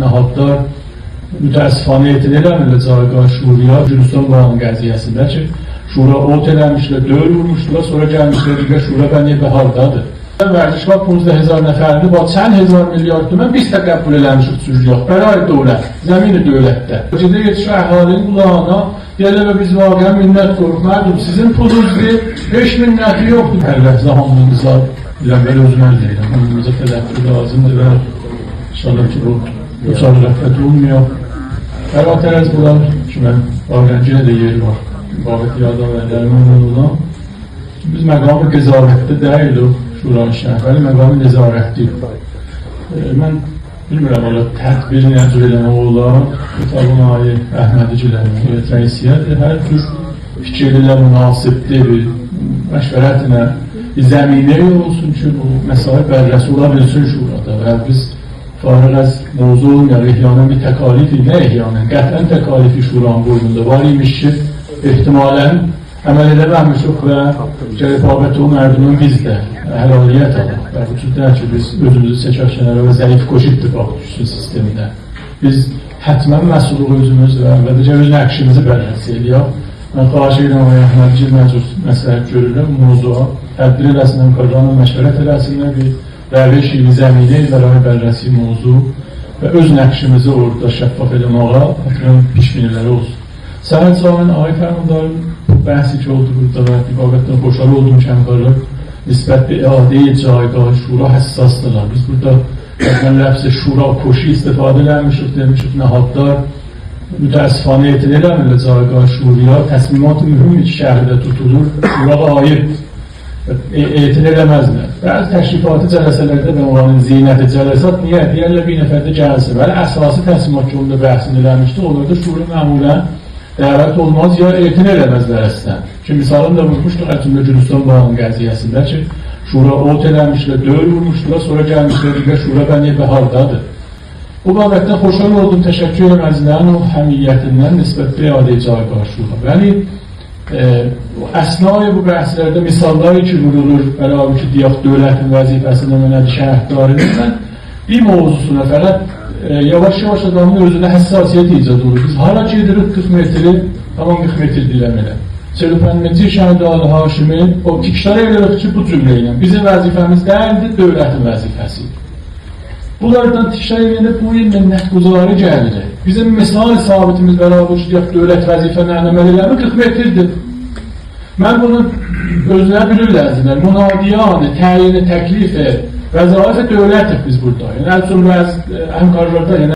nəhadlar mütəəssifانه etiraz eləmirlər Cayqar Şuriya Gürcistan bağının qəziyyəsində ki, Şura ot eləmişlər, döyül vurmuşdular, sonra gəlmişlər digər Şura bəni və hardadır. Vərdişgah 15,000 nəfərli, çənd hezar milyard tümən biz də qəbul eləmişik sürücüyaq, bəray dövlət, zəmini dövlətdə. Ciddi yetişə əhalinin qulağına, deyələ və biz vaqəən minnət qoruq, mərdum, sizin pulunuzdur, 5 minnəti yoxdur. Hər ləhzə hamlınıza, belə özümüz deyiləm, hamlınıza tələffüz lazımdır və inşallah ki, bu müsadiqət olmuyor. Hər tərəz bunlar ki, mən vaqəncə də yeri var, babət yada vərdərimin olan. Biz məqamı qezarətdə deyilik, Şura şəhəri məqamı nezarətdir. Mən bilmirəm, ola tədbir nəzr eləmək olar, kitabın ayı Əhmədicilərin rəisiyyədir, hər tür fikirlə münasibdir, məşvərətinə zəminə olsun ki, bu məsələ bərrəsi ola bilsin Şurada və biz fariq az mövzu olmayaq, ehyanən bir təkalifi, nə ehyanən, qətlən təkalifi Şuranın boynunda var imiş ki, ehtimalən əməl edəməmişik və rəqabət o mərdumun bizdə həlaliyyət alaq və bu cüzdər ki, biz özümüzü seçərkənlərə və zəif qoşu ittifaq düşsün sistemində. Biz hətmən məsulluq özümüz və əlbəttəcə öz nəqşimizi bərrəsi eləyək. Mən xahiş edirəm, Əhmədicil məcuz məsləhət görürəm, mövzuğa tədbir eləsinlər, qadranın məşvərət eləsinlər, bir rəviş ili zəmini bərabər bərrəsi mövzu və öz nəqşimizi orada şəffaf eləməğa həttən pişkinləri olsun. Səhət zamin ay fərmandarım bəhsi ki oldu burada və diqaqətdən xoşarı olduğum kəmkarlar nisbət bir əadə-i Cayqar Şura həssasdırlar. Biz burada ləfz-i Şura koşu istifadə eləmişik, demişik, nəhadlar mütəəssifانه etiraz eləmirlər Cayqar Şuriya təsmimat mühüm iki şəhərdə tutulur, Şurağa aid etiraz eləməzlər. Bəzi təşrifatı cələsələrdə və onların zinəti cələsat niyə? Deyərlər bir nəfərdə gəlsin. Bəli, əsası təsmimat ki, onda bəhsini eləmişdi, onlarda Şura məmulən dəvət olmaz ya etiraz eləməzlər əslən. Ki, misalını da vurmuşdur Ərtümlə Gürcistan bağının qəziyyəsində ki, Şura ot eləmişlər, döyül vurmuşdular, sonra gəlmişlər digər Şura bəni və hardadır. Bu babətdən xoşal oldum, təşəkkür eləməzlərin o həmiyyətindən nisbət bir əadə-i Cayqar Şura. Bəli, əsnai bu bəhslərdə misalları ki, vurulur, bərabər ki, deyək dövlətin vəzifəsində mənədir şəhətdarının bir mövzusuna fələt yavaş-yavaş adamın özünə həssasiyyət icad olur. Biz hala gedirik 40 metri, tamam 40 metr diləm elə. 45-ci Şəhid Ali Haşimi o tikşar edirik ki, bu cümlə ilə bizim vəzifəmiz dəyildir, dövlətin vəzifəsidir. Bunlardan tikşar edilib bu il minnət quzuları gəlir. Bizim misal sabitimiz bərabər ki, dövlət vəzifələrini əməl eləmir 40 metrdir. Mən bunu özünə bilirləzdirlər. Munadiyanı, təyini, təklifi, vəzaifə dövlətik biz burada. Yəni, əlçun həmkarlarda